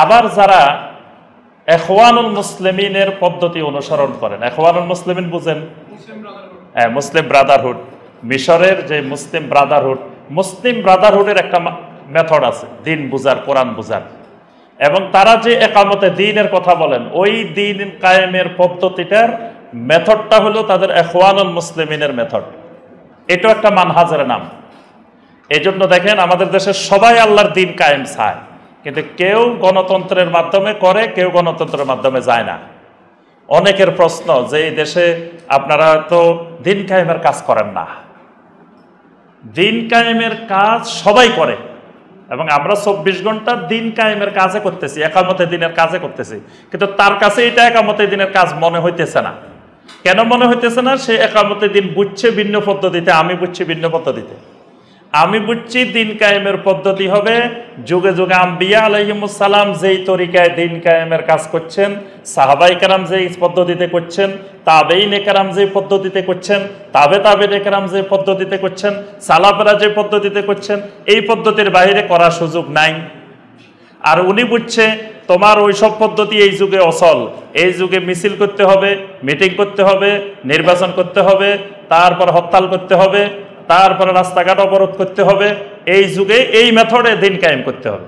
আবার যারা ইখওয়ানুল মুসলিমিনের পদ্ধতি অনুসরণ করেন, ইখওয়ানুল মুসলিমিন বুঝেন? হ্যাঁ, মুসলিম ব্রাদারহুড, মিশরের যে মুসলিম ব্রাদারহুডের একটা মেথড আছে দিন বুঝার, কোরআন বুঝার, এবং তারা যে একামতে দ্বীনের কথা বলেন ওই দ্বীন কায়েমের পদ্ধতিটার মেথডটা হলো তাদের ইখওয়ানুল মুসলিমিনের মেথড। এটা একটা মানহাজের নাম। এই জন্য দেখেন আমাদের দেশের সবাই আল্লাহর দ্বীন কায়েম চায়, কিন্তু কেউ গণতন্ত্রের মাধ্যমে করে, কেউ গণতন্ত্রের মাধ্যমে যায় না। অনেকের প্রশ্ন যে এই দেশে আপনারা তো দ্বীন কায়েমের কাজ করেন না। দ্বীন কায়েমের কাজ সবাই করে, এবং আমরা 24 ঘন্টা দ্বীন কায়েমের কাজে করতেছি, একামতে দ্বীনের কাজে করতেছি, কিন্তু তার কাছে এটা একামতে দ্বীনের কাজ মনে হইতেছে না। কেন মনে হইতেছে না? সে একামতে দ্বীন বুঝছে ভিন্ন পদ্ধতিতে, আমি বুঝছি ভিন্ন পদ্ধতিতে। আমি বুঝছি দ্বীন কায়েমের পদ্ধতি হবে যুগে যুগে আম্বিয়া আলাইহিমুস সালাম যেই তরিকায় দ্বীন কায়েমের কাজ করছেন, সাহাবায়ে কেরাম যেই পদ্ধতিতে করছেন, তাবেঈনে কেরাম যেই পদ্ধতিতে করছেন, তাবেঈনে কেরাম যে পদ্ধতিতে করছেন, সালাফেরা যে পদ্ধতিতে করছেন, এই পদ্ধতির বাইরে করার সুযোগ নাই। আর উনি বুঝছে তোমার ওইসব পদ্ধতি এই যুগে অচল, এই যুগে মিছিল করতে হবে, মিটিং করতে হবে, নির্বাচন করতে হবে, তারপর হরতাল করতে হবে, তারপরে রাস্তাঘাট অবরোধ করতে হবে, এই যুগে এই মেথডে দিন কায়েম করতে হবে।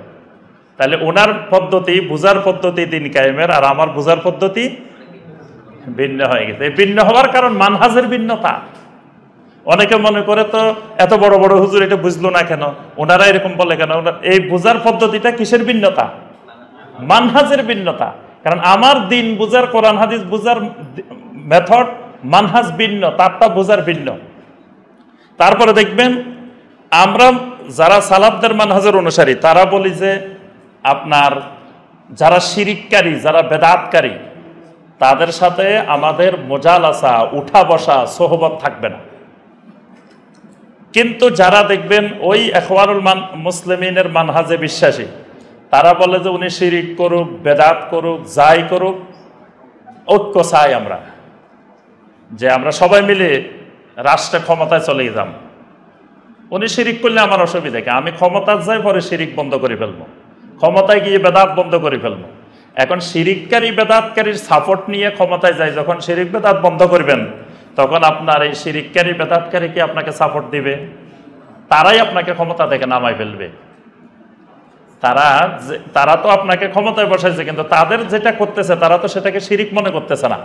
তাহলে ওনার পদ্ধতি, বুঝার পদ্ধতি দিন কায়েমের, আর আমার বুঝার পদ্ধতি ভিন্ন হয়ে গেছে। ভিন্ন হওয়ার কারণ মানহাজের ভিন্নতা। অনেকে মনে করে তো এত বড় বড় হুজুর এটা বুঝলো না কেন, ওনারা এরকম বলে কেন? এই বুঝার পদ্ধতিটা কিসের ভিন্নতা? মানহাজের ভিন্নতা। কারণ আমার দিন বুঝার, কোরআন হাদিস বুঝার মেথড, মানহাজ ভিন্ন, তারটা বুঝার ভিন্ন। তারপরে দেখবেন আমরা যারা সালাফদের মানহাজের অনুসারী তারা বলি যে আপনার যারা শিরিককারী, যারা বেদাতকারী, তাদের সাথে আমাদের মোজালাসা, উঠা বসা, সোহবত থাকবে না। কিন্তু যারা দেখবেন ওই ইখওয়ানুল মুসলিমিনের মানহাজে বিশ্বাসী, তারা বলে যে উনি শিরিক করুক, বেদাত করুক, যাই করুক, ঐক্য চাই আমরা, যে আমরা সবাই মিলে রাষ্ট্রে ক্ষমতায় চলে যাম। উনি শিরিক করলে আমার অসুবিধা কি? আমি ক্ষমতায় যাই, পরে শিরিক বন্ধ করে ফেলবো, ক্ষমতায় গিয়ে বেদাত বন্ধ করে ফেলবো। এখন শিরিককারী বেদাতকারীর সাপোর্ট নিয়ে ক্ষমতায় যায়, যখন শিরিক বেদাত বন্ধ করবেন তখন আপনার এই শিরিককারী বেদাতকারী কি আপনাকে সাপোর্ট দিবে? তারাই আপনাকে ক্ষমতা থেকে নামাই ফেলবে। তারা তো আপনাকে ক্ষমতায় বসাইছে, কিন্তু তাদের যেটা করতেছে তারা তো সেটাকে শিরিক মনে করতেছে না।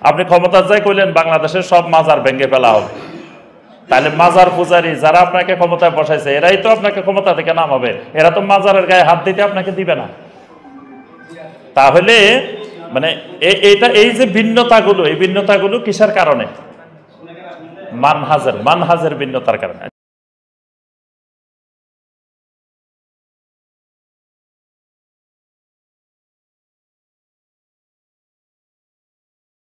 আপনি ক্ষমতায় যাই কইলেন বাংলাদেশের সব মাজার ভেঙে ফেলা হবে, তাহলে মাজার পূজারী যারা আপনাকে ক্ষমতায় বসাইছে এরাই তো আপনাকে ক্ষমতা থেকে নামাবে, এরা তো মাজারের গায়ে হাত দিতে আপনাকে দিবে না। তাহলে মানে এই যে ভিন্নতাগুলো, এই ভিন্নতাগুলো কিসের কারণে? মানহাজের ভিন্নতার কারণে।